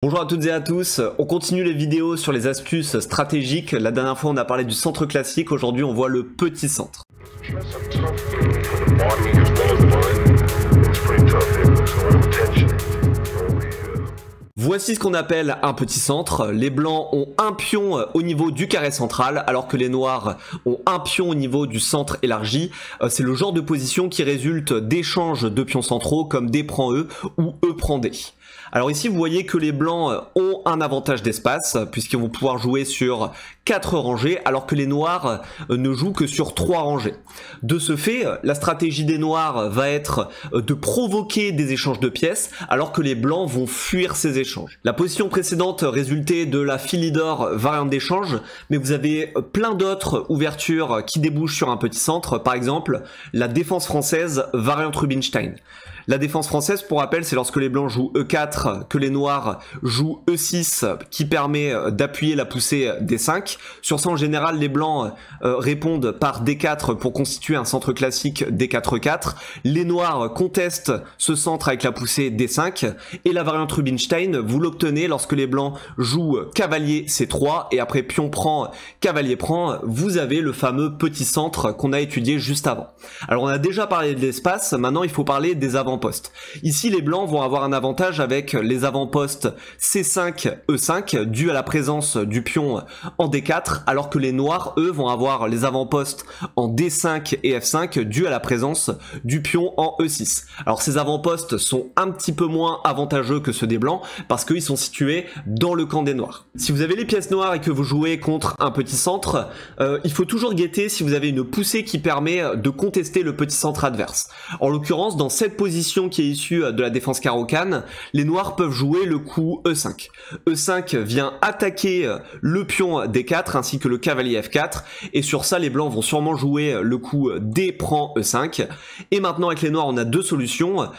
Bonjour à toutes et à tous, on continue les vidéos sur les astuces stratégiques. La dernière fois on a parlé du centre classique, aujourd'hui on voit le petit centre. Voici ce qu'on appelle un petit centre. Les blancs ont un pion au niveau du carré central, alors que les noirs ont un pion au niveau du centre élargi. C'est le genre de position qui résulte d'échanges de pions centraux comme D prend E ou E prend D. Alors ici vous voyez que les blancs ont un avantage d'espace puisqu'ils vont pouvoir jouer sur 4 rangées alors que les noirs ne jouent que sur 3 rangées. De ce fait, la stratégie des noirs va être de provoquer des échanges de pièces alors que les blancs vont fuir ces échanges. La position précédente résultait de la Philidor variante d'échange, mais vous avez plein d'autres ouvertures qui débouchent sur un petit centre, par exemple la défense française variante Rubinstein. La défense française, pour rappel, c'est lorsque les blancs jouent E4, que les noirs jouent E6, qui permet d'appuyer la poussée D5. Sur ça, en général, les blancs répondent par D4 pour constituer un centre classique D4-4. Les noirs contestent ce centre avec la poussée D5. Et la variante Rubinstein, vous l'obtenez lorsque les blancs jouent cavalier C3, et après pion prend, cavalier prend, vous avez le fameux petit centre qu'on a étudié juste avant. Alors on a déjà parlé de l'espace, maintenant il faut parler des avant-postes. Ici, les blancs vont avoir un avantage avec les avant-postes C5, E5, dû à la présence du pion en D4, alors que les noirs, eux, vont avoir les avant-postes en D5 et F5, dû à la présence du pion en E6. Alors ces avant-postes sont un petit peu moins avantageux que ceux des blancs, parce qu'ils sont situés dans le camp des noirs. Si vous avez les pièces noires et que vous jouez contre un petit centre, il faut toujours guetter si vous avez une poussée qui permet de contester le petit centre adverse. En l'occurrence, dans cette position qui est issue de la défense carreau-cane, les noirs peuvent jouer le coup E5. E5 vient attaquer le pion D4 ainsi que le cavalier F4, et sur ça les blancs vont sûrement jouer le coup D prend E5. Et maintenant avec les noirs on a deux solutions,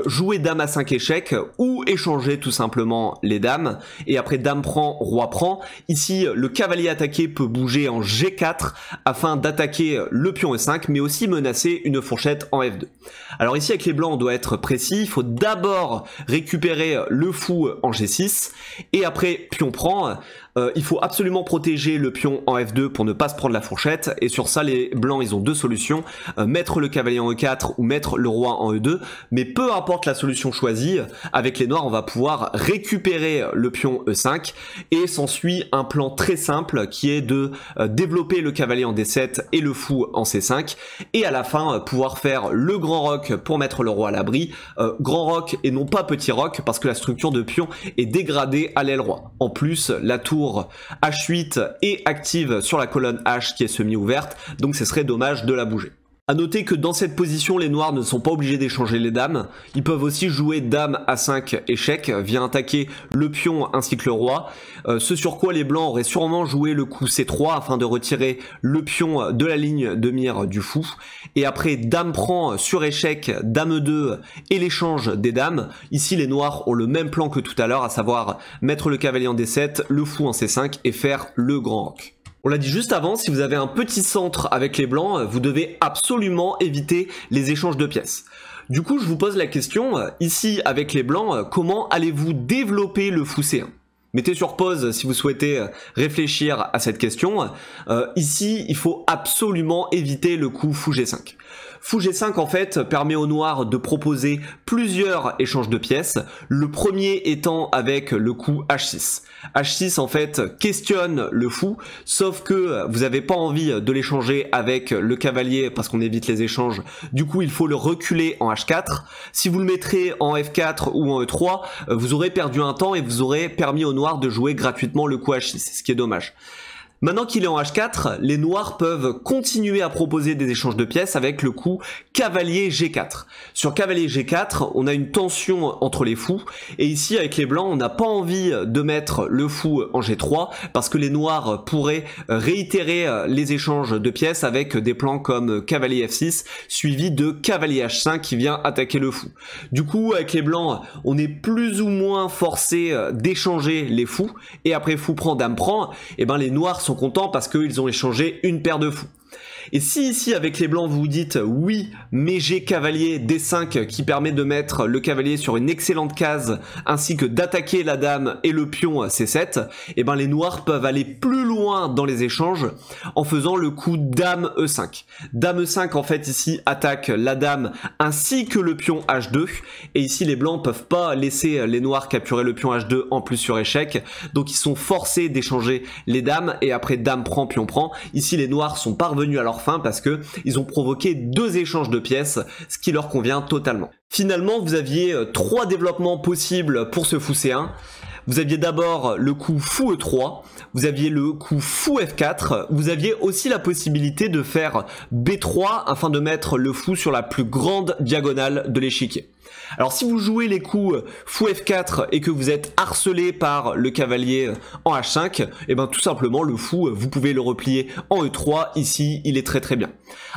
jouer dame à 5 échecs ou échanger tout simplement les dames, et après dame prend, roi prend. Ici le cavalier attaqué peut bouger en G4 afin d'attaquer le pion E5, mais aussi menacer une fourchette en F2. Alors ici avec les blancs on doit être précis, il faut d'abord récupérer le fou en G6 et après pion prend. Il faut absolument protéger le pion en F2 pour ne pas se prendre la fourchette, et sur ça les blancs ils ont deux solutions, mettre le cavalier en E4 ou mettre le roi en E2, mais peu importe la solution choisie, avec les noirs on va pouvoir récupérer le pion E5 et s'ensuit un plan très simple qui est de développer le cavalier en D7 et le fou en C5, et à la fin pouvoir faire le grand roc pour mettre le roi à l'abri, grand roc et non pas petit roc parce que la structure de pion est dégradée à l'aile roi. En plus la tour H8 est active sur la colonne H qui est semi-ouverte, donc ce serait dommage de la bouger. A noter que dans cette position, les noirs ne sont pas obligés d'échanger les dames. Ils peuvent aussi jouer dame à 5 échecs, vient attaquer le pion ainsi que le roi. Ce sur quoi les blancs auraient sûrement joué le coup C3 afin de retirer le pion de la ligne de mire du fou. Et après dame prend sur échec, dame 2 et l'échange des dames. Ici les noirs ont le même plan que tout à l'heure, à savoir mettre le cavalier en D7, le fou en C5 et faire le grand roc. On l'a dit juste avant, si vous avez un petit centre avec les blancs, vous devez absolument éviter les échanges de pièces. Du coup, je vous pose la question, ici avec les blancs, comment allez-vous développer le fou C1 ? Mettez sur pause si vous souhaitez réfléchir à cette question. Ici, il faut absolument éviter le coup fou G5. Fou G5 en fait permet aux noirs de proposer plusieurs échanges de pièces, le premier étant avec le coup H6. H6 en fait questionne le fou, sauf que vous n'avez pas envie de l'échanger avec le cavalier parce qu'on évite les échanges, du coup il faut le reculer en H4. Si vous le mettrez en F4 ou en E3, vous aurez perdu un temps et vous aurez permis aux noirs de jouer gratuitement le coup H6, ce qui est dommage. Maintenant qu'il est en H4, les noirs peuvent continuer à proposer des échanges de pièces avec le coup cavalier G4. Sur cavalier G4, on a une tension entre les fous, et ici avec les blancs, on n'a pas envie de mettre le fou en G3 parce que les noirs pourraient réitérer les échanges de pièces avec des plans comme cavalier F6 suivi de cavalier H5 qui vient attaquer le fou. Du coup, avec les blancs, on est plus ou moins forcé d'échanger les fous, et après fou prend, dame prend, et ben les noirs sont contents parce qu'ils ont échangé une paire de fous. Et si ici avec les blancs vous vous dites oui mais j'ai cavalier D5 qui permet de mettre le cavalier sur une excellente case ainsi que d'attaquer la dame et le pion C7, et ben les noirs peuvent aller plus loin dans les échanges en faisant le coup dame E5. Dame E5 en fait ici attaque la dame ainsi que le pion H2 et ici les blancs peuvent pas laisser les noirs capturer le pion H2 en plus sur échec, donc ils sont forcés d'échanger les dames et après dame prend pion prend. Ici les noirs sont parvenus à leur fin parce que ils ont provoqué 2 échanges de pièces, ce qui leur convient totalement. Finalement vous aviez 3 développements possibles pour ce fou C1. Vous aviez d'abord le coup fou E3, vous aviez le coup fou F4, vous aviez aussi la possibilité de faire B3 afin de mettre le fou sur la plus grande diagonale de l'échiquier. Alors si vous jouez les coups fou F4 et que vous êtes harcelé par le cavalier en H5, et bien tout simplement le fou vous pouvez le replier en E3, ici il est très bien.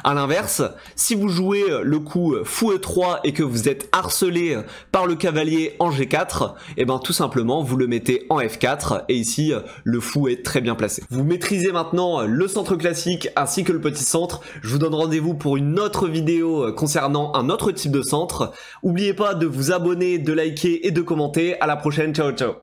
A l'inverse, si vous jouez le coup fou E3 et que vous êtes harcelé par le cavalier en G4, et bien tout simplement vous le mettez en F4 et ici le fou est très bien placé. Vous maîtrisez maintenant le centre classique ainsi que le petit centre. Je vous donne rendez-vous pour une autre vidéo concernant un autre type de centre. N'oubliez pas de vous abonner, de liker et de commenter. À la prochaine, ciao ciao.